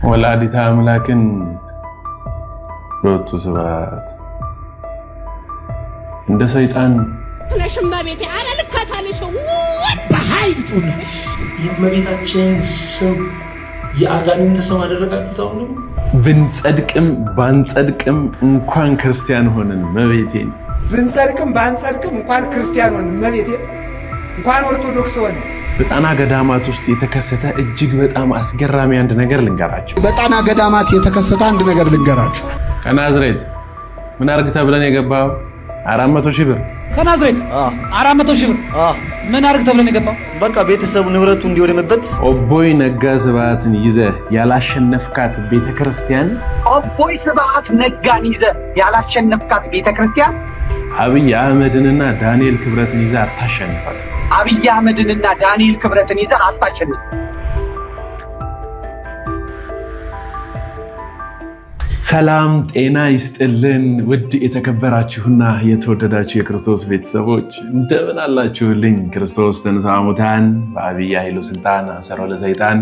ወላዲተ አምላክን ሮቱ ስባት እንደ ሰይጣን ለሽማ ቤቴ አረ ልካታለሽ በኃይል ጩነሽ የመቤታችን ስም የአጋንንት ስም አደረጋችሁት አሁን ብንጸድቅም ባንጸድቅም እንኳን ክርስቲያን ሆነን መቤቴን ብንጸድቅም ባንጸድቅም እንኳን ክርስቲያን ሆነን መቤቴን እንኳን ኦርቶዶክስ ሆነን በጣና ገዳማት ውስጥ የተከሰተ እጅግ በጣም አስገራሚ አንድ ነገር ልንገራችሁ በጣና ገዳማት የተከሰተ አንድ ነገር ልንገራችሁ ከናዝሬት ምን አርግታ ብለን የገባው 400,000 ብር ከናዝሬት 400,000 ብር ምን አርግታ ብለን የገባው በቃ ቤተሰቡ ንብረቱ እንዲወደምበት ኦቦይ ነጋ ስብሐትን ይዘ ያላሸነፍካት ቤተክርስቲያን ኦቦይ ስብሐት ነጋን ይዘ ያላሸነፍካት ቤተክርስቲያን አብይ አህመድንና ዳንኤል ክብረትን ይዘ አታሸንፋት አብይ አህመድንና ዳንኤል ክብረትን ይዘ አታሸንፍ ሰላም ጤና ይስጥልን ውድ የተከበራችሁና የተወደዳችሁ የክርስቶስ ቤተሰቦች እንደምን አላችሁልኝ ክርስቶስ ተነሳ ሙታን በአብይ ኃይሉ ስልጣን አሰሮ ለሰይጣን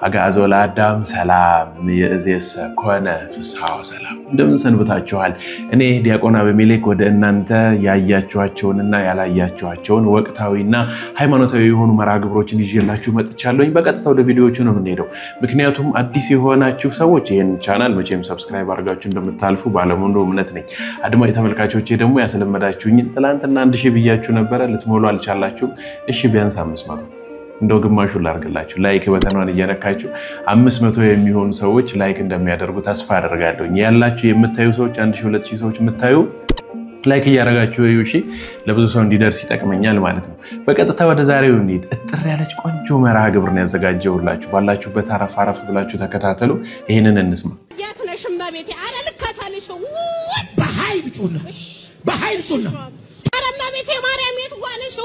አጋዞ ለአዳም ሰላም የእዜሰ ኮነ ፍስሐ ሰላም እንደምን ሰንብታችኋል እኔ ዲያቆን አበሜሌክ ወደ እናንተ ያያችኋቸውንና ያላያችኋቸውን ወቅታዊና ሃይማኖታዊ የሆኑ መራግብሮችን ይዤላችሁ መጥቻለሁኝ በቀጥታ ወደ ቪዲዮዎቹ ነው የምንሄደው ምክንያቱም አዲስ የሆናችሁ ሰዎች ይሄን ቻናል መቼም ሰብስክራይብ አድርጋችሁ እንደምታልፉ ባለሙሉ እምነት ነኝ አድማጭ ተመልካቾቼ ደግሞ ያስለመዳችሁኝ ትላንትና 1000 ብያችሁ ነበር ልትሞሉ አልቻላችሁ እሺ ቢያንስ 500 እንደው ግማሹ ላርግላችሁ ላይክ በተኗን እየነካችሁ 500 የሚሆኑ ሰዎች ላይክ እንደሚያደርጉ ተስፋ አደርጋለሁ ያላችሁ የምታዩ ሰዎች 1000 2000 ሰዎች የምታዩ ላይክ ያረጋችሁ እሺ ለብዙ ሰው እንዲደርስ ይጠቅመኛል ማለት ነው በቀጥታ ወደ ዛሬው እንሂድ እጥር ያለች ቆንጆ መርሃ ግብር ነው ያዘጋጀውላችሁ ባላችሁበት አረፍ ብላችሁ ተከታተሉ ይሄንን እንስማ ለሽማ ቤቴ አረ ልካታለሽ በኃይል ጩነሽ አረ መቤቴ ማርያም የትዋለሽ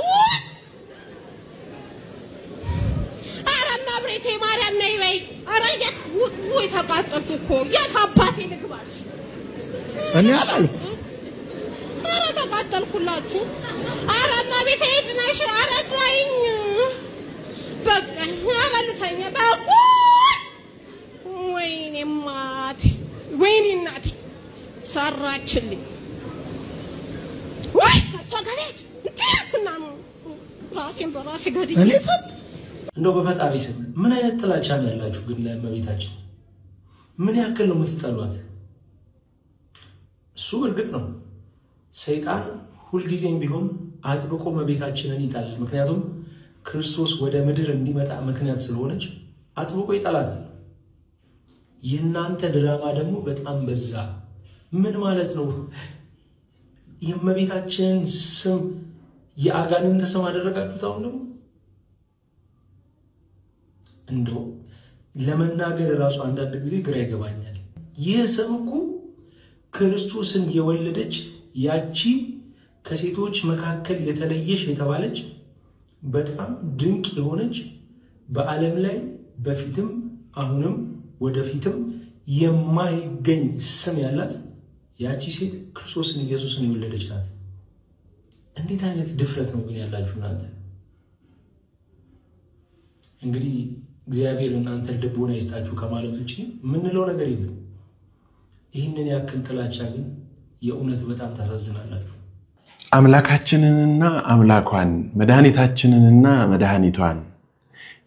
አረ መብሬቴ ማርያም ነይ በይ አረ ወይ ተቃጠልኩ እኮ የት አባቴ ልግባሽ እኔ አላልኩ አረ ተቃጠልኩላችሁ አረ መቤቴ ድናሽ አረ ዛይኝ በቃ አረ ልተኛ በቃ ወይኔ እናቴ ሰራችልኝ ወይ ተፈገለች እንትና ራሴን በራሴ ገድዬ እንደው በፈጣሪ ስም ምን አይነት ጥላቻ ነው ያላችሁ ግን ለመቤታችን ምን ያክል ነው የምትጠሏት እሱ እርግጥ ነው ሰይጣን ሁሉ ጊዜም ቢሆን አጥብቆ መቤታችንን ይጣላል ምክንያቱም ክርስቶስ ወደ ምድር እንዲመጣ ምክንያት ስለሆነች አጥብቆ ይጣላታል የናንተ ድራማ ደግሞ በጣም በዛ ምን ማለት ነው የመቤታችን ስም የአጋንንት ስም አደረጋችሁት አሁን ደግሞ እንደው ለመናገር ራሱ አንዳንድ ጊዜ ግራ ይገባኛል ይህ ስም እኮ ክርስቶስን የወለደች ያቺ ከሴቶች መካከል የተለየች የተባለች በጣም ድንቅ የሆነች በዓለም ላይ በፊትም አሁንም ወደፊትም የማይገኝ ስም ያላት ያቺ ሴት ክርስቶስን ኢየሱስን የወለደች ናት እንዴት አይነት ድፍረት ነው ግን ያላችሁ እናንተ እንግዲህ እግዚአብሔር እናንተ ልቦና ይስጣችሁ ከማለት ውጪ ምን ነው ነገር የለም ይሄንን ያክል ጥላቻ ግን የእውነት በጣም ታሳዝናላችሁ አምላካችንንና አምላኳን መድኃኒታችንንና መድኃኒቷን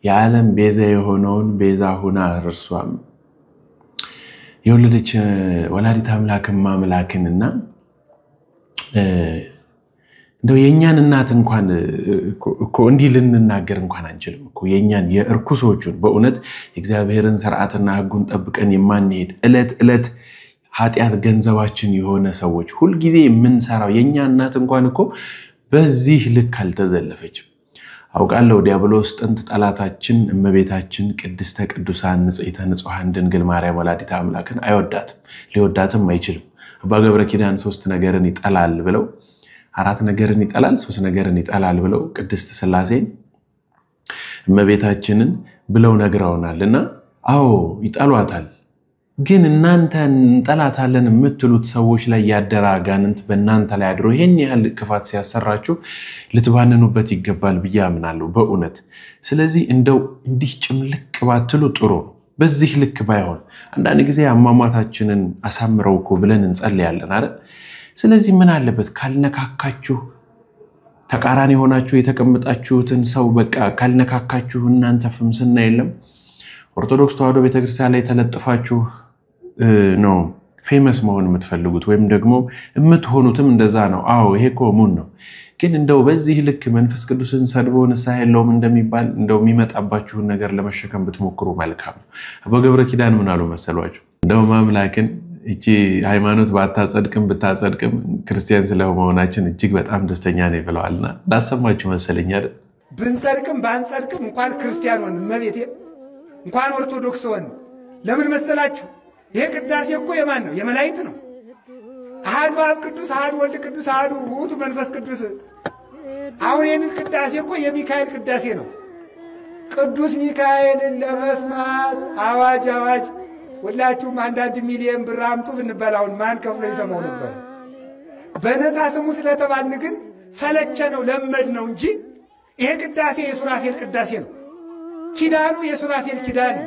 የዓለም ቤዛ የሆነውን ቤዛ ሆና እርሷም የወለደች ወላዲተ አምላክም አምላክንና እንደው የኛን እናት እንኳን እኮ እንዲ ልንናገር እንኳን አንችልም እኮ የኛን የእርኩሶቹን በእውነት እግዚአብሔርን ሥርዓትና ሕጉን ጠብቀን የማንሄድ እለት ኃጢያት ገንዘባችን የሆነ ሰዎች ሁሉ ጊዜ የምንሰራው የኛ እናት እንኳን እኮ በዚህ ልክ አልተዘለፈችም አውቃለሁ ዲያብሎስ ጥንት ጠላታችን እመቤታችን ቅድስተ ቅዱሳን ንጽሕተ ንጹሃን ድንግል ማርያም ወላዲተ አምላክን አይወዳትም ሊወዳትም አይችልም አባ ገብረ ኪዳን 3 ነገርን ይጠላል ብለው 4 ነገርን ይጠላል 3 ነገርን ይጠላል ብለው ቅድስት ሥላሴን እመቤታችንን ብለው ነግረውናልና አዎ ይጠሏታል ግን እናንተን እንጠላታለን የምትሉት ሰዎች ላይ ያደራጋንንት በእናንተ ላይ አድሮ ይሄን ያህል ክፋት ሲያሰራችሁ ልትባንኑበት ይገባል ብዬ አምናለሁ በእውነት ስለዚህ እንደው እንዲህ ጭምልቅ ባትሉ ጥሩ በዚህ ልክ ባይሆን አንዳንድ ጊዜ አማማታችንን አሳምረው እኮ ብለን እንጸልያለን አይደል? ስለዚህ ምን አለበት ካልነካካችሁ ተቃራኒ ሆናችሁ የተቀመጣችሁትን ሰው በቃ ካልነካካችሁ እናንተ ፍምስና የለም ኦርቶዶክስ ተዋሕዶ ቤተክርስቲያን ላይ ተለጥፋችሁ ነው ፌመስ መሆን የምትፈልጉት ወይም ደግሞ የምትሆኑትም እንደዛ ነው። አዎ ይሄ ኮሙን ነው። ግን እንደው በዚህ ልክ መንፈስ ቅዱስን ሰድቦ ንስሐ የለውም እንደሚባል እንደው የሚመጣባችሁን ነገር ለመሸከም ብትሞክሩ መልካም ነው። አባ ገብረ ኪዳን ምን አሉ መሰሏችሁ? እንደው ማምላክን እቺ ሃይማኖት ባታጸድቅም ብታጸድቅም ክርስቲያን ስለመሆናችን እጅግ በጣም ደስተኛ ነኝ ብለዋልና ላሰማችሁ መሰለኝ አይደል? ብንጸድቅም ባንጸድቅም እንኳን ክርስቲያን ሆን መቤቴ እንኳን ኦርቶዶክስ ሆን ለምን መሰላችሁ? ይሄ ቅዳሴ እኮ የማን ነው? የመላእክት ነው። አሐዱ አብ ቅዱስ፣ አሐዱ ወልድ ቅዱስ፣ አሐዱ ውእቱ መንፈስ ቅዱስ። አሁን ይህንን ቅዳሴ እኮ የሚካኤል ቅዳሴ ነው። ቅዱስ ሚካኤልን ለመስማት አዋጅ አዋጅ ሁላችሁም 1 ሚሊዮን ብር አምጡ ብንበላውን ማን ከፍሎ ይሰማው ነበር? በነፃ ስሙ ስለተባልን ግን ሰለቸ ነው ለመድ ነው እንጂ ይሄ ቅዳሴ የሱራፌል ቅዳሴ ነው። ኪዳኑ የሱራፌል ኪዳን፣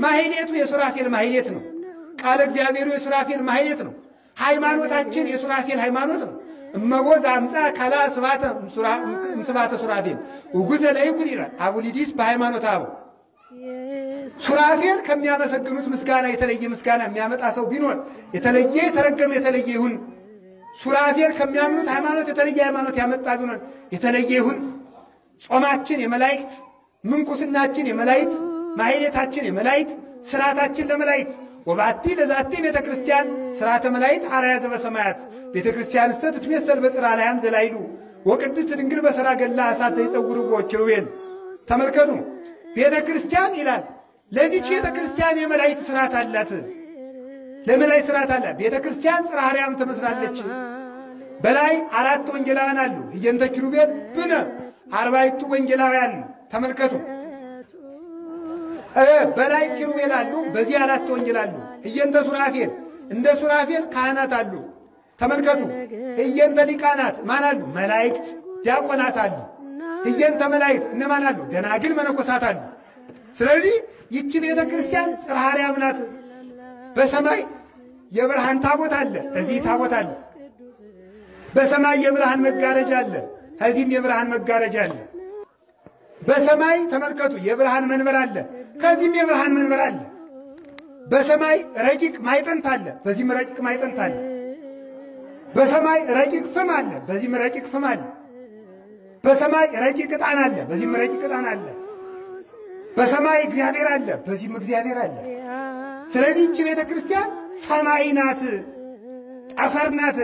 ማህሌቱ የሱራፌል ማህሌት ነው። ቃለ እግዚአብሔሩ የሱራፌል ማህሌት ነው። ሃይማኖታችን የሱራፌል ሃይማኖት ነው። እመቦዝ አምጻ ካላ ስባተ ሱራፌል ውጉዘ ለይኩን ይላል አቡሊዲስ በሃይማኖት አበው። ሱራፌል ከሚያመሰግኑት ምስጋና የተለየ ምስጋና የሚያመጣ ሰው ቢኖር የተለየ የተረገመ የተለየ ይሁን። ሱራፌል ከሚያምኑት ሃይማኖት የተለየ ሃይማኖት ያመጣ ቢኖር የተለየ ይሁን። ጾማችን የመላእክት፣ ምንኩስናችን የመላእክት፣ ማህሌታችን የመላእክት፣ ስራታችን ለመላእክት ወባቲ ለዛቲ ቤተክርስቲያን ስራተ መላእክት አርአያ ዘበሰማያት ቤተክርስቲያን ስትትመሰል በጽራ ላይም ዘላይሉ ወቅድስት ድንግል በሰራገላ እሳት ዘይጸውሩ ኪሩቤል። ተመልከቱ ቤተክርስቲያን ይላል። ለዚህች ቤተክርስቲያን የመላእክት ስርዓት አላት። ለመላእክት ስርዓት አላት። ቤተክርስቲያን ጽርሐ አርያም ትመስላለች። በላይ 4 ወንጌላውያን አሉ። እየንተ ኪሩቤል ብነ 40 ወንጌላውያን ተመልከቱ። በላይ ኪሩቤል አሉ። በዚህ 4 ወንጌል አሉ። እየንተ ሱራፌል እንደ ሱራፌል ካህናት አሉ። ተመልከቱ። እየንተ ሊቃናት ማን አሉ? መላእክት ዲያቆናት አሉ። እየንተ መላእክት እነማን አሉ? ደናግል መነኮሳት አሉ። ስለዚህ ይህች ቤተ ክርስቲያን ጽርሐ አርያም ናት። በሰማይ የብርሃን ታቦት አለ፣ እዚህ ታቦት አለ። በሰማይ የብርሃን መጋረጃ አለ፣ እዚህም የብርሃን መጋረጃ አለ። በሰማይ ተመልከቱ የብርሃን መንበር አለ፣ ከዚህም የብርሃን መንበር አለ። በሰማይ ረቂቅ ማይጠንት አለ፣ በዚህም ረቂቅ ማይጠንት አለ። በሰማይ ረቂቅ ፍም አለ፣ በዚህም ረቂቅ ፍም አለ። በሰማይ ረቂቅ ዕጣን አለ፣ በዚህም ረቂቅ ዕጣን አለ። በሰማይ እግዚአብሔር አለ፣ በዚህም እግዚአብሔር አለ። ስለዚህ ይህች ቤተ ክርስቲያን ሰማይ ናት፣ ጠፈር ናት።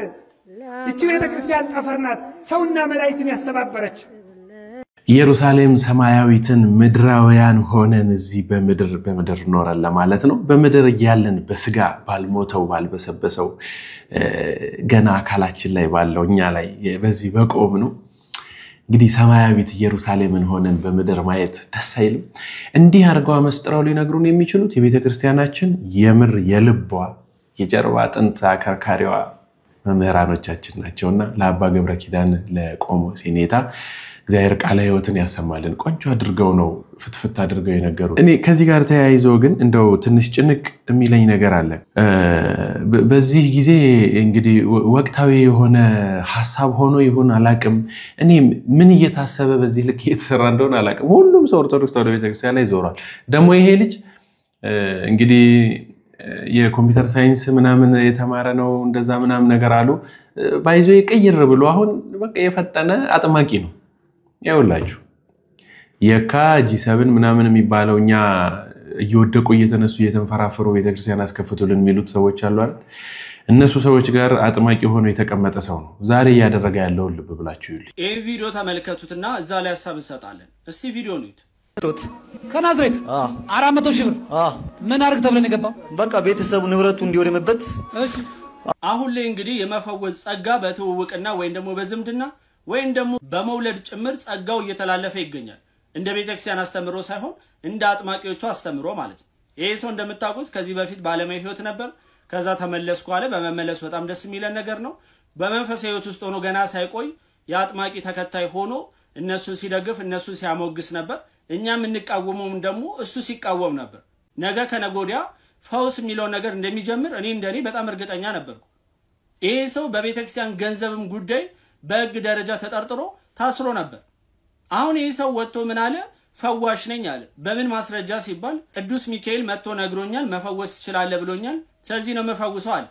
ይህች ቤተ ክርስቲያን ጠፈር ናት፣ ሰውና መላእክትን ያስተባበረች። ኢየሩሳሌም ሰማያዊትን ምድራውያን ሆነን እዚህ በምድር ኖረን ለማለት ነው። በምድር ያለን በስጋ ባልሞተው ባልበሰበሰው ገና አካላችን ላይ ባለው እኛ ላይ በዚህ በቆም ነው። እንግዲህ ሰማያዊት ኢየሩሳሌምን ሆነን በምድር ማየት ደስ አይልም? እንዲህ አድርገው መስጥረው ሊነግሩን የሚችሉት የቤተክርስቲያናችን የምር የልቧ የጀርባ አጥንት አከርካሪዋ መምህራኖቻችን ናቸውና ለአባ ገብረ ኪዳን ለቆሞስ ኔታ እግዚአብሔር ቃለ ሕይወትን ያሰማልን። ቆንጆ አድርገው ነው ፍትፍት አድርገው የነገሩ። እኔ ከዚህ ጋር ተያይዞ ግን እንደው ትንሽ ጭንቅ የሚለኝ ነገር አለ። በዚህ ጊዜ እንግዲህ ወቅታዊ የሆነ ሐሳብ ሆኖ ይሁን አላቅም፣ እኔ ምን እየታሰበ በዚህ ልክ እየተሰራ እንደሆነ አላቅም። ሁሉም ሰው ኦርቶዶክስ ተዋሕዶ ቤተክርስቲያን ላይ ዞሯል። ደግሞ ይሄ ልጅ እንግዲህ የኮምፒውተር ሳይንስ ምናምን የተማረ ነው እንደዛ ምናምን ነገር አሉ። ባይዞ ይቀይር ብሎ አሁን በቃ የፈጠነ አጥማቂ ነው። ያውላችሁ የካ G7 ምናምን የሚባለው እኛ እየወደቁ እየተነሱ እየተንፈራፈሩ ቤተክርስቲያን አስከፍቱልን የሚሉት ሰዎች አሉ አይደል? እነሱ ሰዎች ጋር አጥማቂ ሆኖ የተቀመጠ ሰው ነው ዛሬ ያደረገ ያለው። ልብ ብላችሁ ይሉ ይሄ ቪዲዮ ተመልከቱትና እዛ ላይ ሐሳብ እንሰጣለን። እስቲ ቪዲዮ ንዩት። ከናዝሬት 400 ሺህ ብር ምን አርግ ተብለን የገባው በቃ ቤተሰቡ ንብረቱ እንዲወድምበት። እሺ አሁን ላይ እንግዲህ የመፈወዝ ጸጋ በትውውቅና ወይም ደግሞ በዝምድና ወይም ደግሞ በመውለድ ጭምር ጸጋው እየተላለፈ ይገኛል። እንደ ቤተክርስቲያን አስተምሮ ሳይሆን እንደ አጥማቂዎቹ አስተምሮ ማለት ነው። ይሄ ሰው እንደምታውቁት ከዚህ በፊት ባለማዊ ህይወት ነበር። ከዛ ተመለስኩ አለ። በመመለሱ በጣም ደስ የሚለን ነገር ነው። በመንፈሳዊ ህይወት ውስጥ ሆኖ ገና ሳይቆይ የአጥማቂ ተከታይ ሆኖ እነሱ ሲደግፍ እነሱ ሲያሞግስ ነበር። እኛም እንቃወመውም ደግሞ እሱ ሲቃወም ነበር። ነገ ከነጎዲያ ፈውስ የሚለው ነገር እንደሚጀምር እኔ እንደኔ በጣም እርግጠኛ ነበርኩ። ይሄ ሰው በቤተክርስቲያን ገንዘብም ጉዳይ በሕግ ደረጃ ተጠርጥሮ ታስሮ ነበር። አሁን ይሄ ሰው ወጥቶ ምን አለ? ፈዋሽ ነኝ አለ። በምን ማስረጃ ሲባል ቅዱስ ሚካኤል መጥቶ ነግሮኛል፣ መፈወስ ይችላል ብሎኛል፣ ስለዚህ ነው መፈውሰው አለ።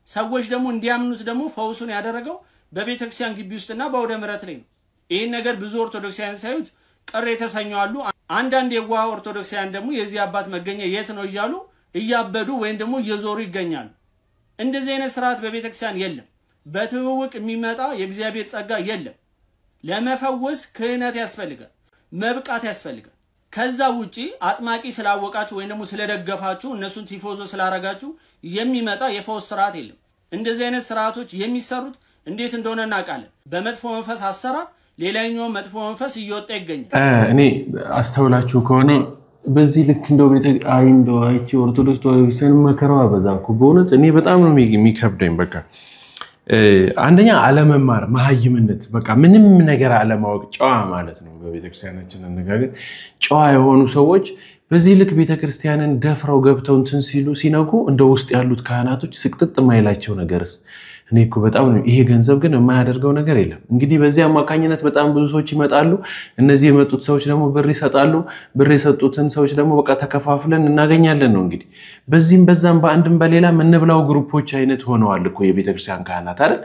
ሰዎች ደግሞ እንዲያምኑት ደግሞ ፈውሱን ያደረገው በቤተክርስቲያን ግቢ ውስጥና በወደ ምረት ላይ ነው። ይሄን ነገር ብዙ ኦርቶዶክሳውያን ሳይሁት ቅር የተሰኙ አሉ። አንዳንድ የዋህ ኦርቶዶክሳውያን ደግሞ የዚህ አባት መገኛ የት ነው እያሉ እያበዱ ወይም ደግሞ እየዞሩ ይገኛሉ። እንደዚህ አይነት ስርዓት በቤተክርስቲያን የለም። በትውውቅ የሚመጣ የእግዚአብሔር ጸጋ የለም። ለመፈወስ ክህነት ያስፈልጋል፣ መብቃት ያስፈልጋል። ከዛ ውጪ አጥማቂ ስላወቃችሁ ወይም ደግሞ ስለደገፋችሁ እነሱን ቲፎዞ ስላረጋችሁ የሚመጣ የፈውስ ስርዓት የለም። እንደዚህ አይነት ስርዓቶች የሚሰሩት እንዴት እንደሆነ እናውቃለን። በመጥፎ መንፈስ አሰራር ሌላኛው መጥፎ መንፈስ እየወጣ ይገኛል። እኔ አስተውላችሁ ከሆነ በዚህ ልክ እንደው አይቺ ኦርቶዶክስ ተዋህዶ መከራዋ በዛኩ በእውነት እኔ በጣም ነው የሚከብደኝ። በቃ አንደኛ አለመማር መሃይምነት፣ በቃ ምንም ነገር አለማወቅ፣ ጨዋ ማለት ነው። በቤተክርስቲያናችን አነጋገር ጨዋ የሆኑ ሰዎች በዚህ ልክ ቤተክርስቲያንን ደፍረው ገብተው እንትን ሲሉ ሲነጉ እንደ ውስጥ ያሉት ካህናቶች ስቅጥጥ ማይላቸው ነገርስ እኔ እኮ በጣም ነው። ይሄ ገንዘብ ግን የማያደርገው ነገር የለም። እንግዲህ በዚህ አማካኝነት በጣም ብዙ ሰዎች ይመጣሉ። እነዚህ የመጡት ሰዎች ደግሞ ብር ይሰጣሉ። ብር የሰጡትን ሰዎች ደግሞ በቃ ተከፋፍለን እናገኛለን ነው። እንግዲህ በዚህም በዛም በአንድም በሌላ ምንብላው ግሩፖች አይነት ሆነዋል እኮ የቤተክርስቲያን ካህናት አይደል?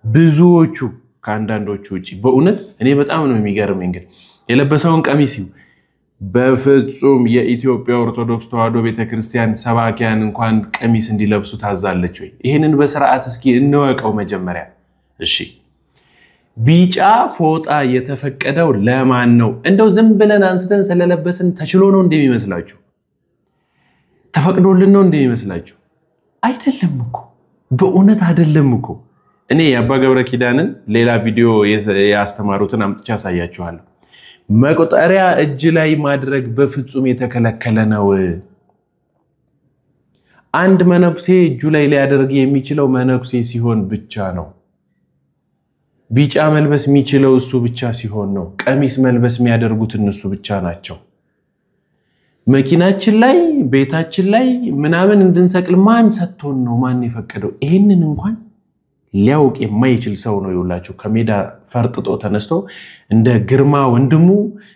ብዙዎቹ ከአንዳንዶቹ ውጪ በእውነት እኔ በጣም ነው የሚገርመኝ። እንግዲህ የለበሰውን ቀሚስ በፍጹም የኢትዮጵያ ኦርቶዶክስ ተዋህዶ ቤተክርስቲያን ሰባኪያን እንኳን ቀሚስ እንዲለብሱ ታዛለች ወይ? ይሄንን በስርዓት እስኪ እንወቀው መጀመሪያ። እሺ ቢጫ ፎጣ የተፈቀደው ለማን ነው? እንደው ዝም ብለን አንስተን ስለለበስን ተችሎ ነው እንደሚመስላችሁ? ተፈቅዶልን ነው እንደሚመስላችሁ? አይደለም እኮ፣ በእውነት አይደለም እኮ። እኔ የአባ ገብረ ኪዳንን ሌላ ቪዲዮ ያስተማሩትን አምጥቼ አሳያችኋለሁ። መቁጠሪያ እጅ ላይ ማድረግ በፍጹም የተከለከለ ነው። አንድ መነኩሴ እጁ ላይ ሊያደርግ የሚችለው መነኩሴ ሲሆን ብቻ ነው። ቢጫ መልበስ የሚችለው እሱ ብቻ ሲሆን ነው። ቀሚስ መልበስ የሚያደርጉት እነሱ ብቻ ናቸው። መኪናችን ላይ ቤታችን ላይ ምናምን እንድንሰቅል ማን ሰጥቶን ነው? ማን የፈቀደው? ይሄንን እንኳን ሊያውቅ የማይችል ሰው ነው ይውላችሁ። ከሜዳ ፈርጥጦ ተነስቶ እንደ ግርማ ወንድሙ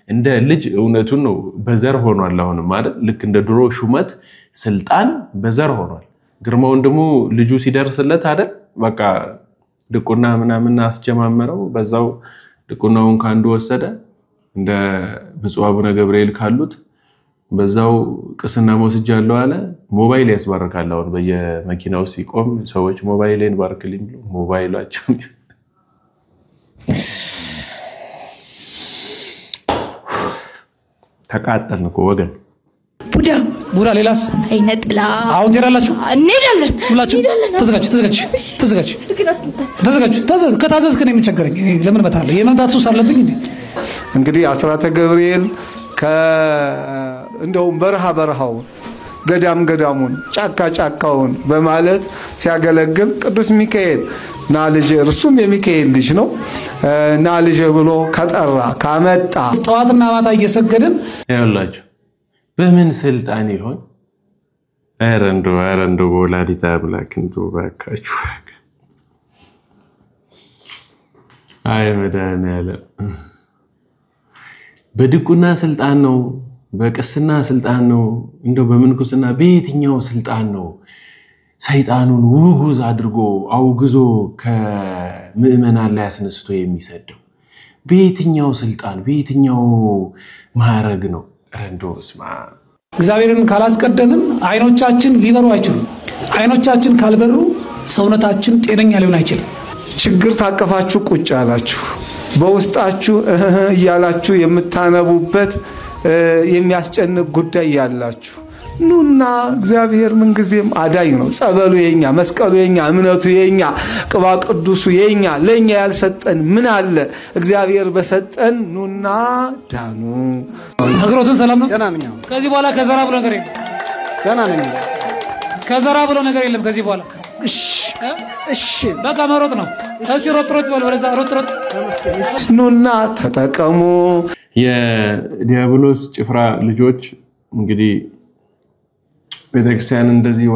እንደ ልጅ እውነቱን ነው በዘር ሆኗል። አሁን ማለት ልክ እንደ ድሮ ሹመት ስልጣን በዘር ሆኗል። ግርማ ወንድሙ ልጁ ሲደርስለት አይደል በቃ ድቁና ምናምን አስጀማመረው። በዛው ድቁናውን ካንዱ ወሰደ። እንደ ብፁዕ አቡነ ገብርኤል ካሉት በዛው ቅስና ወስጃለሁ አለ። ሞባይል ያስባርካል። አሁን በየመኪናው ሲቆም ሰዎች ሞባይሌን ባርክልኝ ብሎ ሞባይላቸው ተቃጠልን እኮ ወገን። ቡዳ ሌላስ አይነጥላ አሁን ትሄዳላችሁ? እንሄዳለን። ሁላችሁ ተዘጋጅ። ከታዘዝክ ነው የሚቸገረኝ። ለምን እመጣለሁ? የመምጣት ሱስ አለብኝ እንዴ? እንግዲህ አስራተ ገብርኤል እንደውም በረሃውን ገዳሙን ጫካውን በማለት ሲያገለግል ቅዱስ ሚካኤል ና ልጅ፣ እርሱም የሚካኤል ልጅ ነው፣ ና ልጅ ብሎ ከጠራ ካመጣ ጠዋትና ማታ እየሰገድን ያላችሁ በምን ስልጣን ይሆን? ኧረ እንደው ወላዲተ አምላክ እንደው ባካችሁ። አይ መድኃኒዓለም በድቁና ስልጣን ነው፣ በቅስና ስልጣን ነው፣ እንደው በምንኩስና በየትኛው ስልጣን ነው ሰይጣኑን ውጉዝ አድርጎ አውግዞ ከምእመናን ላይ አስነስቶ የሚሰደው? በየትኛው ስልጣን በየትኛው ማዕረግ ነው? ረንዶስማ እግዚአብሔርን ካላስቀደምን አይኖቻችን ሊበሩ አይችሉም። አይኖቻችን ካልበሩ ሰውነታችን ጤነኛ ሊሆን አይችልም። ችግር ታቀፋችሁ ቁጭ አላችሁ፣ በውስጣችሁ እያላችሁ የምታነቡበት የሚያስጨንቅ ጉዳይ ያላችሁ ኑና እግዚአብሔር ምንጊዜም አዳኝ ነው። ጸበሉ የኛ፣ መስቀሉ የኛ፣ እምነቱ የኛ፣ ቅባ ቅዱሱ የኛ። ለኛ ያልሰጠን ምን አለ? እግዚአብሔር በሰጠን ኑና ዳኑ። እግሮትን ሰላም ነው። ገና ነኝ። ከዚህ በኋላ ከዘራ ብሎ ነገር የለም። ገና ነኝ። ከዘራ ብሎ ነገር የለም ከዚህ በኋላ። እሺ በቃ መሮጥ ነው። እዚህ ሮጥ በል፣ ወደዛ ሮጥ። ኑና ተጠቀሙ። የዲያብሎስ ጭፍራ ልጆች እንግዲህ ቤተክርስቲያን እንደዚህ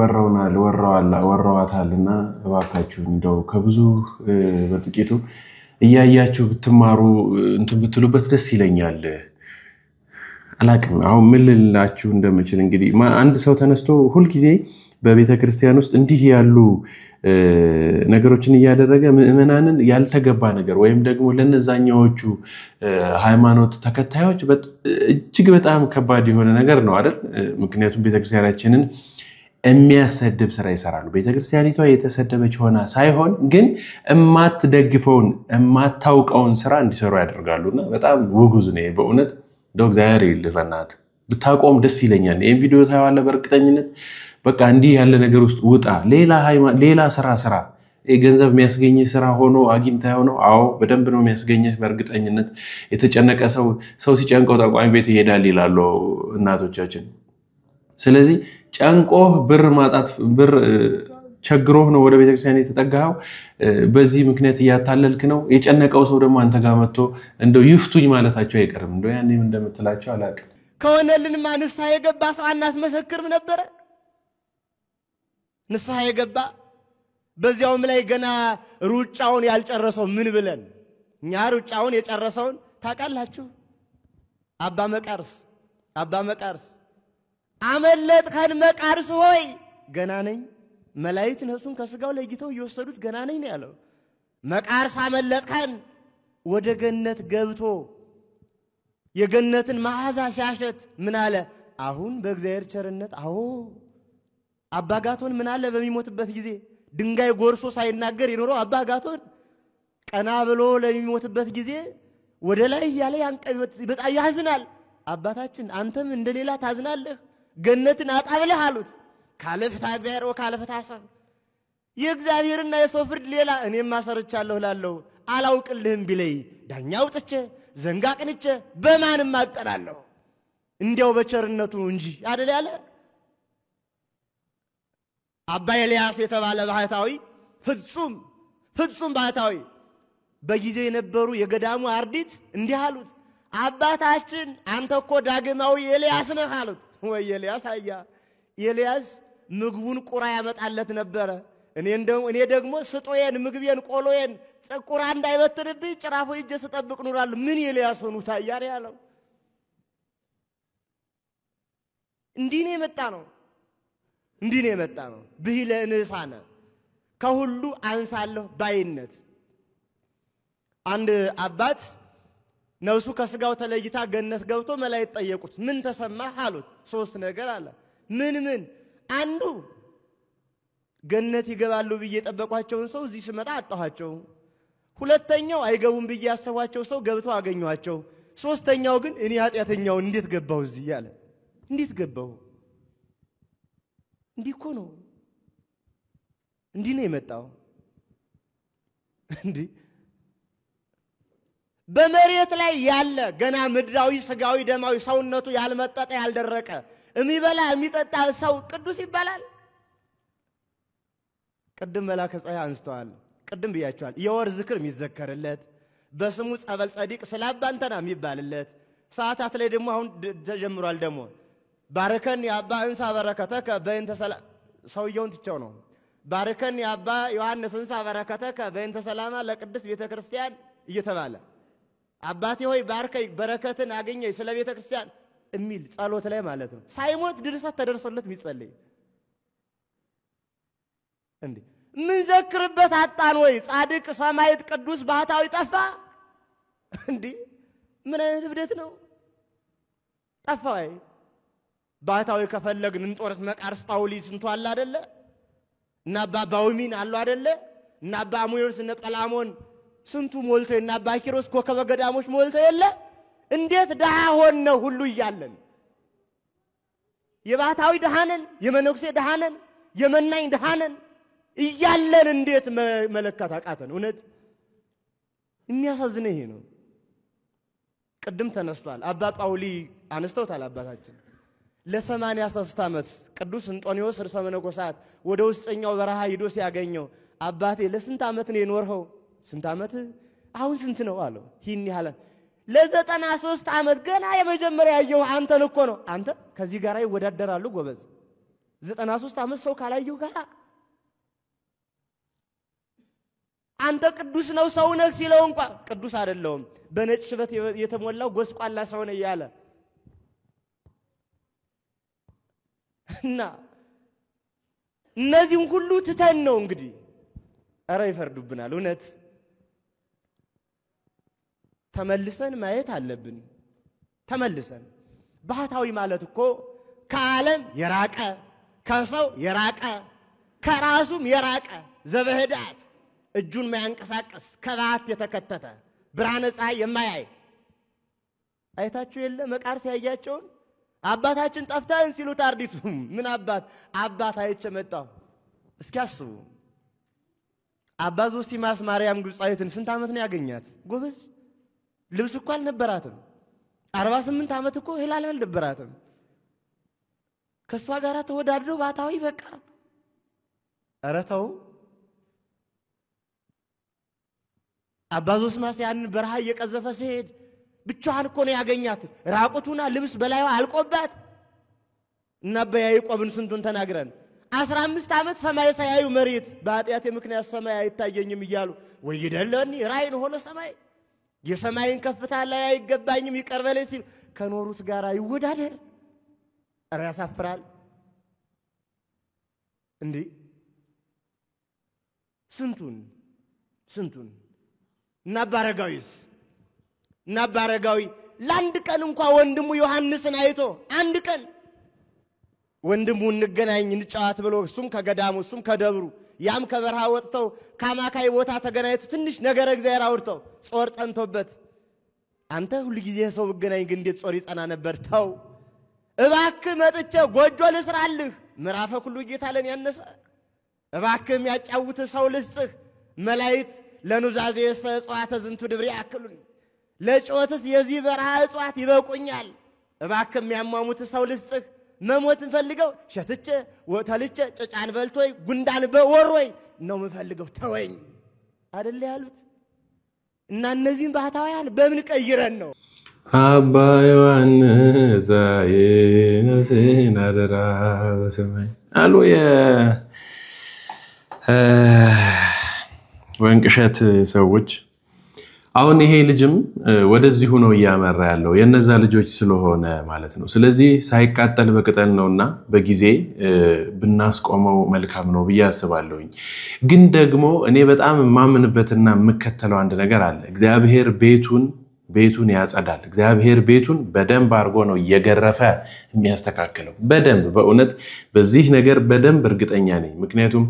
ወራዋታልና እባካችሁ እንደው ከብዙ በጥቂቱ እያያችሁ ብትማሩ እንትን ብትሉበት ደስ ይለኛል። አላቅም አሁን ምን ልላችሁ እንደምችል እንግዲህ አንድ ሰው ተነስቶ ሁሉ ጊዜ በቤተክርስቲያን ውስጥ እንዲህ ያሉ ነገሮችን እያደረገ ምእመናንን ያልተገባ ነገር ወይም ደግሞ ለነዛኛዎቹ ሃይማኖት ተከታዮች እጅግ በጣም ከባድ የሆነ ነገር ነው አይደል? ምክንያቱም ቤተክርስቲያናችንን የሚያሰድብ ስራ ይሰራሉ። ቤተክርስቲያኒቷ የተሰደበች ሆና ሳይሆን ግን የማትደግፈውን የማታውቀውን ስራ እንዲሰሩ ያደርጋሉና በጣም ውጉዝ ነው በእውነት። እንደው እግዚአብሔር ይልፈናት ብታቆም ደስ ይለኛል። ይሄን ቪዲዮ ታያዋለህ በእርግጠኝነት በቃ እንዲህ ያለ ነገር ውስጥ ውጣ። ሌላ ስራ ገንዘብ የሚያስገኝ ስራ ሆኖ አግኝታው ነው። አዎ በደንብ ነው የሚያስገኝህ በእርግጠኝነት። የተጨነቀ ሰው ሲጨንቀው ጠቋሚ ቤት ይሄዳል ይላሉ እናቶቻችን። ስለዚህ ጨንቆህ ብር ቸግሮህ ነው ወደ ቤተክርስቲያን የተጠጋኸው። በዚህ ምክንያት እያታለልክ ነው። የጨነቀው ሰው ደግሞ አንተ ጋር መጥቶ እንደው ይፍቱኝ ማለታቸው አይቀርም። እንደው ያኔም እንደምትላቸው አላውቅም። ከሆነልንማ ንስሐ የገባ ሰው አናስመሰክርም ነበረ? ንስሐ የገባ በዚያውም ላይ ገና ሩጫውን ያልጨረሰው ምን ብለን እኛ ሩጫውን የጨረሰውን ታውቃላችሁ? አባ መቃርስ አመለጥከን መቃርስ ሆይ ገና ነኝ። መላእክት ነፍሱን ከስጋው ለይተው እየወሰዱት ገና ነኝ ነው ያለው። መቃርስ አመለጥከን ወደ ገነት ገብቶ የገነትን መዓዛ ሲያሸት ምን አለ? አሁን በእግዚአብሔር ቸርነት አዎ አባጋቶን ምን አለ? በሚሞትበት ጊዜ ድንጋይ ጎርሶ ሳይናገር የኖረው አባጋቶን ቀና ብሎ ለሚሞትበት ጊዜ ወደ ላይ ያለ ያንቀበት በጣም ያዝናል። አባታችን አንተም እንደሌላ ታዝናለህ፣ ገነትን አጣብለህ አሉት። ካለፍታ እግዚአብሔር ወካለፍታ ሰው የእግዚአብሔርና የሰው ፍርድ ሌላ እኔም ማሰርቻለሁ ላለው አላውቅልህም ቢለይ ዳኛ አውጥቼ ዘንጋ ቅንቼ በማንም አጠናለሁ እንዲያው በቸርነቱ እንጂ አይደል ያለ። አባ ኤልያስ የተባለ ባህታዊ ፍጹም ባህታዊ በጊዜ የነበሩ የገዳሙ አርዲት እንዲህ አሉት፣ አባታችን አንተ እኮ ዳግማዊ ኤልያስ ነህ አሉት። ወይ ኤልያስ አያ ኤልያስ ምግቡን ቁራ ያመጣለት ነበረ። እኔ ደግሞ ስጦዬን ምግቤን ቆሎዬን ቁራ እንዳይበትንብኝ ጭራፎ እጄ ስጠብቅ ኑራለሁ። ምን ኤልያስ ሆኑ ታያሪ ያለው እንዲህ ነው የመጣ ነው። ብሂለ እንሳነ ከሁሉ አንሳለሁ ባይነት። አንድ አባት ነፍሱ ከስጋው ተለይታ ገነት ገብቶ መላእክት ጠየቁት፣ ምን ተሰማህ አሉት። 3 ነገር አለ። ምን አንዱ ገነት ይገባሉ ብዬ የጠበቋቸውን ሰው እዚህ ስመጣ አጣኋቸው። ሁለተኛው አይገቡም ብዬ ያሰቧቸው ሰው ገብተው አገኘኋቸው። ሶስተኛው ግን እኔ ኃጢአተኛው እንዴት ገባሁ እዚህ ያለ። እንዴት ገባሁ? እንዲህ እኮ ነው። እንዲህ ነው የመጣው። እንዲህ በመሬት ላይ ያለ ገና ምድራዊ ስጋዊ ደማዊ ሰውነቱ ያልመጠጠ ያልደረቀ የሚበላ የሚጠጣ ሰው ቅዱስ ይባላል? ቅድም መላከ ፀሐይ አንስተዋል። ቅድም ብያቸዋል። የወር ዝክር የሚዘከርለት በስሙ ጸበል ጸዲቅ ስላባንተና የሚባልለት ሰዓታት ላይ ደግሞ አሁን ተጀምሯል። ደግሞ ባርከን የአባ እንሳ በረከተከ በእንተ ሰላም ሰውየውን ትቸው ነው። ባርከን የአባ ዮሐንስ እንሳ በረከተከ በእንተ ሰላማ ለቅድስት ቤተክርስቲያን እየተባለ አባቴ ሆይ ባርከኝ በረከትን አገኘኝ ስለ ቤተክርስቲያን የሚል ጸሎት ላይ ማለት ነው። ሳይሞት ድርሰት ተደርሶለት የሚጸልይ እንዴ ምን ዘክርበት አጣን ወይ? ጻድቅ ሰማዕት ቅዱስ ባህታዊ ጠፋ እንዴ? ምን አይነት እብደት ነው? ጠፋ ወይ? ባህታዊ ከፈለግን እንጦርስ መቃርስ ጳውሊስ እንቷ አለ አይደለ? እና አባ ባውሚን አሉ አይደለ? እና አባ አሙዮስ እና ጰላሞን ስንቱ ሞልቶ እና አባ ኪሮስ ኮከበ ገዳሞች ሞልቶ የለ? እንዴት ደሃ ሆነ ሁሉ እያለን የባህታዊ ደሃነን የመነኩሴ ደሃነን የመናኝ ደሃነን እያለን እንዴት መለካት አቃተን? እውነት የሚያሳዝነው ይሄ ነው። ቅድም ተነስቷል። አባ ጳውሊ አነስተውታል። አባታችን ለ83 ዓመት ቅዱስ እንጦንዮስ ርዕሰ መነኮሳት ወደ ውስጠኛው በረሃ ሂዶ ሲያገኘው አባቴ ለስንት ዓመት ነው የኖርኸው? ስንት ዓመት? አሁን ስንት ነው አለው። ይህን ያህል ለ93 ዓመት ገና የመጀመሪያ ያየው አንተን እኮ ነው። አንተ ከዚህ ጋር ይወዳደራሉ ጎበዝ። 93 ዓመት ሰው ካላየው ጋር አንተ ቅዱስ ነው ሰው ነህ ሲለው እንኳን ቅዱስ አይደለም በነጭ ሽበት የተሞላው ጎስቋላ ሰው ነው ያለ እና እነዚህን ሁሉ ትተን ነው እንግዲህ አረ ይፈርዱብናል እውነት ተመልሰን ማየት አለብን ተመልሰን ባህታዊ ማለት እኮ ከዓለም የራቀ ከሰው የራቀ ከራሱም የራቀ ዘበህዳት እጁን ማያንቀሳቀስ ከባት የተከተተ ብርሃነ ፀሐይ የማያይ አይታችሁ የለ መቃርስ ያያቸውን አባታችን ጠፍተን ሲሉት አርዲቱ ምን አባት አይቼ መጣሁ እስኪያስቡ አባ ዞሲማስ ማርያም ግብጻዊትን ስንት ዓመት ነው ያገኛት ጎበዝ ልብስ እኮ አልነበራትም 48 ዓመት እኮ ህላል አልነበራትም ከሷ ጋር ተወዳድሮ ባታዊ በቃ አረታው አባ ዞሲማስ ያን በረሃ እየቀዘፈ ሲሄድ ብቻዋን እኮ ነው ያገኛት ራቁቱና ልብስ በላዩ አልቆባት እና በያይቆብን ስንቱን ተናግረን 15 ዓመት ሰማይ ሳያዩ መሬት በኃጢአት ምክንያት ሰማይ አይታየኝም ይያሉ ወይደለኒ ራይን ሆነ ሰማይ የሰማይን ከፍታ ላይ አይገባኝም ይቀርበለኝ ሲል ከኖሩት ጋር ይወዳደር አረ ያሳፍራል እንዴ ስንቱን ናባረጋዊ ለአንድ ቀን እንኳን ወንድሙ ዮሐንስን አይቶ አንድ ቀን ወንድሙ እንገናኝ እንጫዋት ብሎ እሱም ከገዳሙ እሱም ከደብሩ ያም ከበረሃ ወጥተው ካማካይ ቦታ ተገናኝቶ ትንሽ ነገር እግዚአብሔር አውርተው ጾር ጸንቶበት አንተ ሁሉ ጊዜ ሰው ብገናኝ ግን እንዴት ጾር ይጸና ነበር ተው እባክህ መጥቼ ጎጆ ልስራልህ ምዕራፈ ሁሉ ጌታ ለን ያነሰ እባክህ የሚያጫውት ሰው ልስጥህ መላእክት ለኑዛዜ እጽዋተ ዝንቱ ድብሪ ያክሉኝ ለጮትስ የዚህ በረሃ እጽዋት ይበቁኛል እባክህ የሚያሟሙት ሰው ልስጥህ መሞት እንፈልገው ሸትቼ ወተልቼ ጭጫን በልቶይ ጉንዳን በወሮይ ነው ምፈልገው ተወኝ አይደል ያሉት እና እነዚህን ባህታውያን በምን ቀይረን ነው አባ ዮሐንስ አይነስን አደራ በሰማይ አሉ ወንቅሸት ሰዎች አሁን ይሄ ልጅም ወደዚህ ሆኖ ያመራ ያለው የነዛ ልጆች ስለሆነ ማለት ነው ስለዚህ ሳይቃጠል በቅጠል ነውና በጊዜ ብናስቆመው መልካም ነው ብያስባለሁኝ ግን ደግሞ እኔ በጣም ማምንበትና መከተለው አንድ ነገር አለ እግዚአብሔር ቤቱን ያጸዳል እግዚአብሔር ቤቱን በደንብ አርጎ ነው እየገረፈ የሚያስተካክለው በደንብ በእውነት በዚህ ነገር በደንብ እርግጠኛ ነኝ ምክንያቱም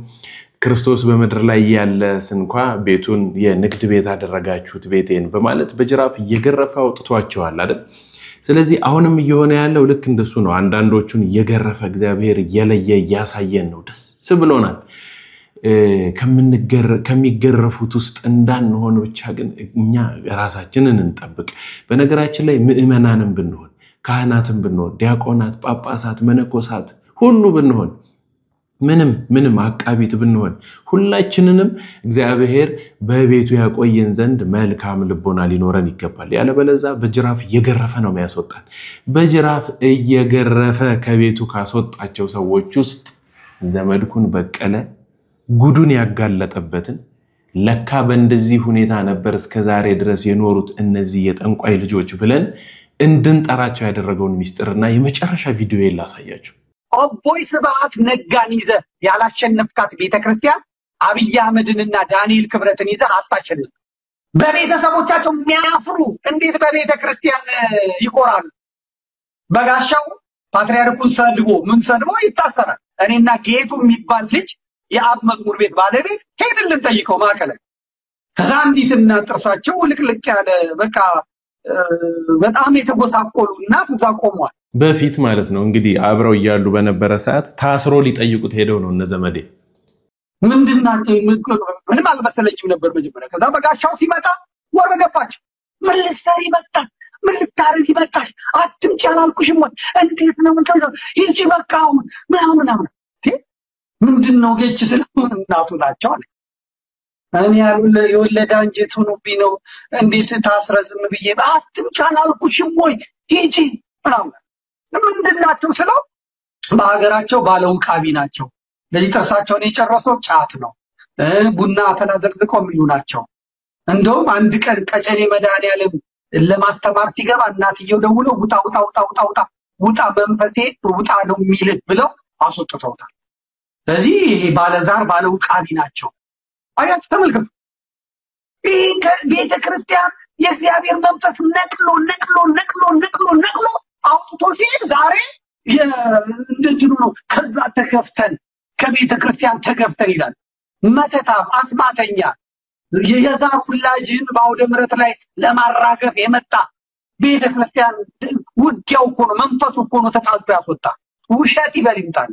ክርስቶስ በመድር ላይ ያለ ስንኳ ቤቱን የንግድ ቤት አደረጋችሁት ቤቴን በማለት በጅራፍ እየገረፈ አውጥቷቸዋል አይደል ስለዚህ አሁንም እየሆነ ያለው ልክ እንደሱ ነው አንዳንዶቹን እየገረፈ እግዚአብሔር እየለየ ያሳየን ነው ደስ ብሎናል ከሚገረፉት ውስጥ እንዳንሆን ብቻ ግን እኛ ራሳችንን እንጠብቅ በነገራችን ላይ ምእመናንም ብንሆን ካህናትም ብንሆን ዲያቆናት ጳጳሳት መነኮሳት ሁሉ ብንሆን ምንም አቃቢት ብንሆን ሁላችንንም እግዚአብሔር በቤቱ ያቆየን ዘንድ መልካም ልቦና ሊኖረን ይገባል ያለበለዛ በጅራፍ እየገረፈ ነው የሚያስወጣን በጅራፍ እየገረፈ ከቤቱ ካስወጣቸው ሰዎች ውስጥ ዘመድኩን በቀለ ጉዱን ያጋለጠበትን ለካ በእንደዚህ ሁኔታ ነበር እስከዛሬ ድረስ የኖሩት እነዚህ የጠንቋይ ልጆች ብለን እንድንጠራቸው ያደረገውን ሚስጥርና የመጨረሻ ቪዲዮ ላሳያችሁ አቦይ ስብሐት ነጋን ይዘ ያላሸነፍካት ቤተክርስቲያን አብይ አህመድንና ዳንኤል ክብረትን ይዘ አጣሸነፍ በቤተሰቦቻቸው የሚያፍሩ እንዴት በቤተክርስቲያን ይቆራሉ በጋሻው ፓትርያርኩን ሰድቦ ይታሰራል እኔና ጌቱ የሚባል ልጅ የአብ መዝሙር ቤት ባለቤት ሄድልን ጠይቀው ማከለ ከዛ እንዲትና ጥርሳቸው ልቅልቅ ያለ በቃ በጣም የተጎሳቆሉና ተዛ ቆመዋል በፊት ማለት ነው እንግዲህ አብረው ይያሉ በነበረ ሰዓት ታስሮ ሊጠይቁት ሄደው ነው እነዘመዴ ምንም አልመሰለኝም ነበር መጀመሪያ ከዛ በጋሻው ሲመጣ ወረደባቸው ምን ልትሰሪ መጣ ምን ልታረጊ መጣሽ አትምጪ አላልኩሽም ወይ እንዴት ነው ምን ታውቃ ይቺ በቃው ምናምን ምንድነው ገጭ ስለምናቱ ናቸው አለ እኔ ያሉለ የወለዳ አንጀት ሆኖብኝ ነው እንዴት ታስረዝም ብዬ አትምጪ አላልኩሽም ወይ ይቺ ምናምን ምንድናቸው ስለው በሀገራቸው ባለውቃቢ ናቸው። ለዚህ ጥርሳቸውን የጨረሰው ጫት ነው። ቡና ተናዘቅዝቀው የሚሉ ናቸው። እንደውም አንድ ቀን ቀጨኔ መድኃኒዓለም ለማስተማር ሲገባ እናትየው ደውለው ውጣ ውጣ ውጣ ውጣ ውጣ ውጣ መንፈሴ ውጣ ነው የሚልህ ብለው አስወጥተውታል። ስለዚህ ይሄ ባለዛር ባለውቃቢ ናቸው። አያችሁ ተመልከቱ። ይሄ ቤተ ክርስቲያን የእግዚአብሔር መንፈስ ነቅሎ ነቅሎ ነቅሎ ነቅሎ ነቅሎ አውጥቶ ሲል ዛሬ እንደእንትኑ ነው። ከዛ ተከፍተን ከቤተ ክርስቲያን ተገፍተን ይላል። መተታም አስማተኛ የዛር ሁላጅን በአውደ ምሕረት ላይ ለማራገፍ የመጣ ቤተ ክርስቲያን ውጊያው እኮ ነው። መንፈሱ እኮ ነው ተጣልቶ ያስወጣ። ውሸት ይበል ይምጣል።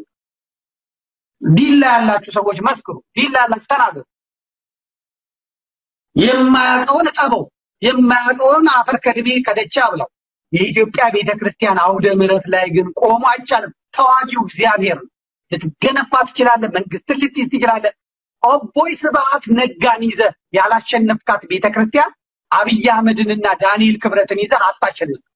ዲላ ያላችሁ ሰዎች መስክሩ። ዲላ ያላችሁ ተናገሩ። የማያውቀውን ጠበው የማያውቀውን አፈር ከድሜ ከደቻ ብለው። የኢትዮጵያ ቤተ ክርስቲያን አውደ ምሕረት ላይ ግን ቆሞ አይቻልም። ተዋጊው እግዚአብሔር ነው። ልትገነፋ ትችላለህ። መንግስትን ልትይዝ ትችላለህ። ኦቦይ ስብሐት ነጋን ይዘህ ያላሸነፍካት ቤተ ክርስቲያን አብይ አህመድንና ዳንኤል ክብረትን ይዘህ አታሸንፍም።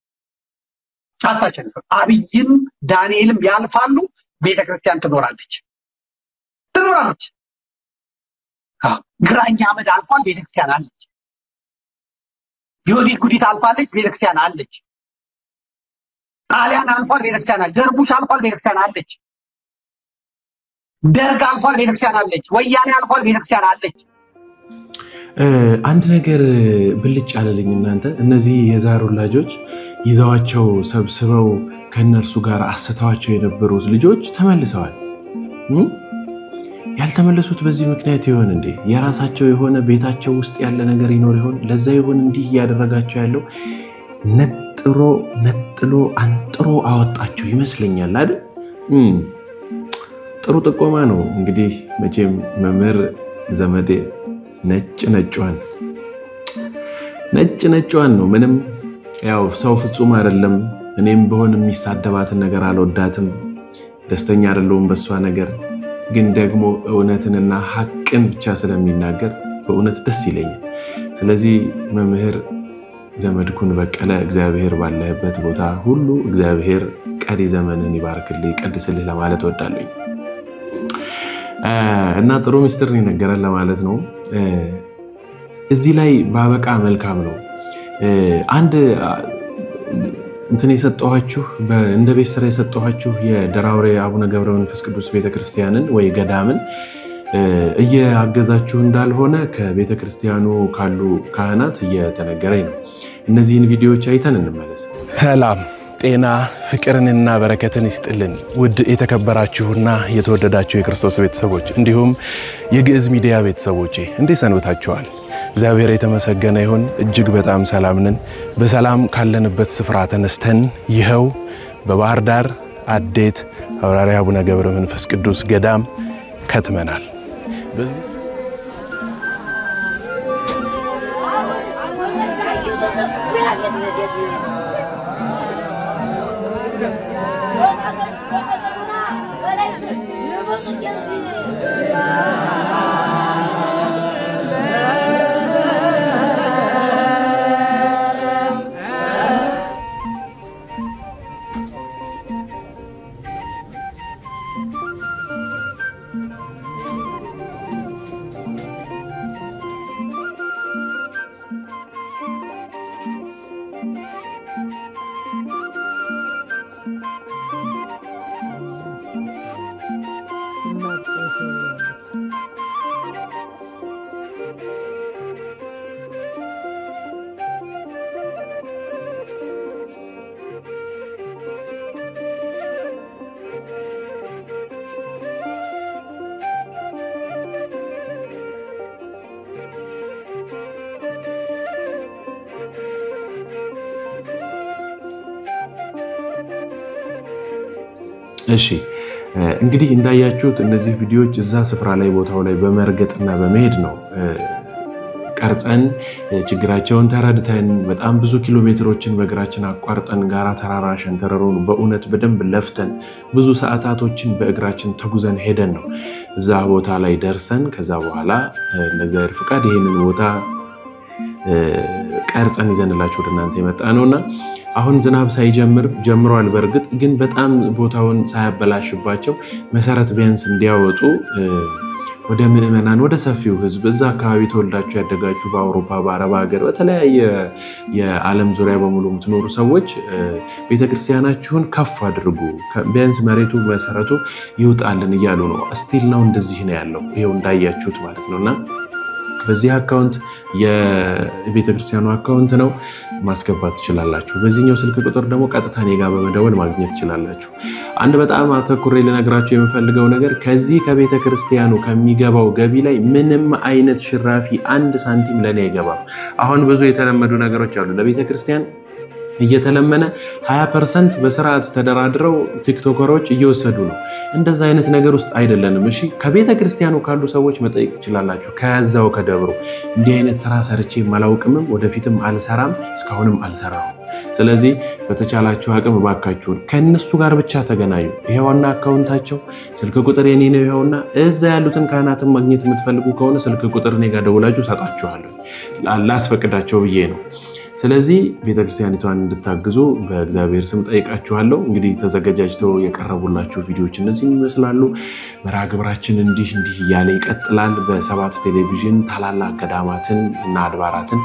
አብይም ዳንኤልም ያልፋሉ። ቤተ ክርስቲያን ትኖራለች። ግራኝ አህመድ አልፏል። ቤተ ክርስቲያን አለች። ዮዲት ጉዲት አልፋለች። ቤተ ክርስቲያን አለች። ጣሊያን አልፏል። ቤተ ክርስቲያን አለች። ደርቡሽ አልፏል። ቤተ ክርስቲያን አለች። ደርግ አልፏል። ቤተ ክርስቲያን አለች። ወያኔ አልፏል። ቤተ ክርስቲያን አለች። አንድ ነገር ብልጭ አለልኝ። እናንተ እነዚህ የዛር ወላጆች ይዘዋቸው ሰብስበው ከነርሱ ጋር አስተዋቸው የነበሩት ልጆች ተመልሰዋል። ያልተመለሱት በዚህ ምክንያት ይሆን እንዴ? የራሳቸው የሆነ ቤታቸው ውስጥ ያለ ነገር ይኖር ይሆን? ለዛ ይሆን እንዲህ ያደረጋቸው ያለው? ነጥሎ አንጥሮ አወጣቸው ይመስለኛል አይደል? ጥሩ ጥቆማ ነው። እንግዲህ መቼም መምህር ዘመዴ ነጭ ነጯን ነው። ምንም ያው ሰው ፍጹም አይደለም። እኔም በሆነ የሚሳደባትን ነገር አልወዳትም። ደስተኛ አይደለሁም በሷ ነገር። ግን ደግሞ እውነትንና ሐቅን ብቻ ስለሚናገር በእውነት ደስ ይለኛል። ስለዚህ መምህር ዘመድኩን በቀለ እግዚአብሔር ባለህበት ቦታ ሁሉ እግዚአብሔር ቀሪ ዘመንን ይባርክልህ ይቀድስልህ ለማለት እወዳለሁ። እና ጥሩ ሚስጥር ነው ነገረን ለማለት ነው። እዚህ ላይ ባበቃ መልካም ነው። አንድ እንትን የሰጠኋችሁ እንደ ቤት ስራ የሰጠኋችሁ የደራውሬ አቡነ ገብረ መንፈስ ቅዱስ ቤተክርስቲያንን ወይ ገዳምን እያገዛችሁ እንዳልሆነ ከቤተክርስቲያኑ ካሉ ካህናት እየተነገረኝ ነው። እነዚህን ቪዲዮዎች አይተን እንመለስ። ሰላም ጤና ፍቅርንና በረከትን ይስጥልን። ውድ የተከበራችሁና የተወደዳችሁ የክርስቶስ ቤተሰቦች እንዲሁም የግዕዝ ሚዲያ ቤተሰቦች እንዴት ሰንብታችኋል? እግዚአብሔር የተመሰገነ ይሁን። እጅግ በጣም ሰላም ነን። በሰላም ካለንበት ስፍራ ተነስተን ይኸው በባህር ዳር አዴት አውራሪ አቡነ ገብረ መንፈስ ቅዱስ ገዳም ከትመናል። እሺ እንግዲህ እንዳያችሁት እነዚህ ቪዲዮዎች እዛ ስፍራ ላይ ቦታው ላይ በመርገጥና በመሄድ ነው ቀርጸን ችግራቸውን ተረድተን በጣም ብዙ ኪሎ ሜትሮችን በእግራችን አቋርጠን ጋራ ተራራ ሸንተረሩን በእውነት በደንብ ለፍተን ብዙ ሰዓታቶችን በእግራችን ተጉዘን ሄደን ነው እዛ ቦታ ላይ ደርሰን ከዛ በኋላ ለእግዚአብሔር ፍቃድ ይሄንን ቦታ ቀርጸን ይዘንላችሁ ወደ እናንተ የመጣ ነውና አሁን ዝናብ ሳይጀምር ጀምሯል። በርግጥ ግን በጣም ቦታውን ሳያበላሽባቸው መሰረት ቢያንስ እንዲያወጡ ወደ ምዕመናን ወደ ሰፊው ህዝብ እዛ አካባቢ ተወልዳችሁ ያደጋችሁ በአውሮፓ በአረብ ሀገር በተለያየ የዓለም ዙሪያ በሙሉ የምትኖሩ ሰዎች ቤተክርስቲያናችሁን ከፍ አድርጉ፣ ቢያንስ መሬቱ መሰረቱ ይውጣልን እያሉ ነው። ስቲል ነው እንደዚህ ነው ያለው። ይሄው እንዳያችሁት ማለት ነውና በዚህ አካውንት የቤተክርስቲያኑ አካውንት ነው ማስገባት ትችላላችሁ። በዚህኛው ስልክ ቁጥር ደግሞ ቀጥታ እኔ ጋር በመደወል ማግኘት ትችላላችሁ። አንድ በጣም አተኩሬ ልነግራችሁ የምፈልገው ነገር ከዚህ ከቤተክርስቲያኑ ከሚገባው ገቢ ላይ ምንም አይነት ሽራፊ 1 ሳንቲም ለኔ አይገባም። አሁን ብዙ የተለመዱ ነገሮች አሉ። ለቤተክርስቲያን እየተለመነ 20% በስርዓት ተደራድረው ቲክቶከሮች እየወሰዱ ነው። እንደዛ አይነት ነገር ውስጥ አይደለንም። እሺ ከቤተክርስቲያኑ ካሉ ሰዎች መጠየቅ ትችላላችሁ። ከዛው ከደብሩ እንዲህ አይነት ስራ ሰርቼ ማላውቅምም ወደፊትም አልሰራም እስካሁንም አልሰራም። ስለዚህ በተቻላችሁ አቅም ባካችሁን ከነሱ ጋር ብቻ ተገናኙ። ይሄውና አካውንታቸው ስልክ ቁጥር የኔ ነው። ይሄውና እዛ ያሉትን ካህናትን ማግኘት የምትፈልጉ ከሆነ ስልክ ቁጥር እኔ ጋር ደውላችሁ ሰጣችኋለሁ። ላስፈቅዳቸው ብዬ ነው። ስለዚህ ቤተክርስቲያኒቷን እንድታግዙ በእግዚአብሔር ስም ጠይቃችኋለሁ። እንግዲህ ተዘጋጅተው የቀረቡላችሁ ቪዲዮዎች እነዚህ ይመስላሉ። መርሃ ግብራችን እንዲህ እያለ ይቀጥላል። በሰባት ቴሌቪዥን ታላላቅ ገዳማትን እና አድባራትን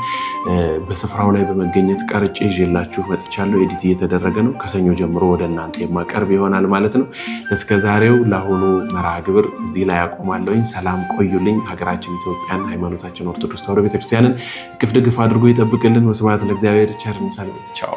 በስፍራው ላይ በመገኘት ቀርጬ ይዤላችሁ መጥቻለሁ። ኤዲት እየተደረገ ነው። ከሰኞ ጀምሮ ወደ እናንተ የማቀርብ ይሆናል ማለት ነው። እስከዛሬው ለአሁኑ መርሃ ግብር እዚህ ላይ አቆማለሁ። ሰላም ቆዩልኝ። ሀገራችን ኢትዮጵያን ሃይማኖታችን ኦርቶዶክስ ተዋሕዶ ቤተክርስቲያንን እቅፍ ድግፍ አድርጎ ይጠብቅልን። ወስብሐት ለእግዚአብሔር። ቸር እንሰንብት። ቻው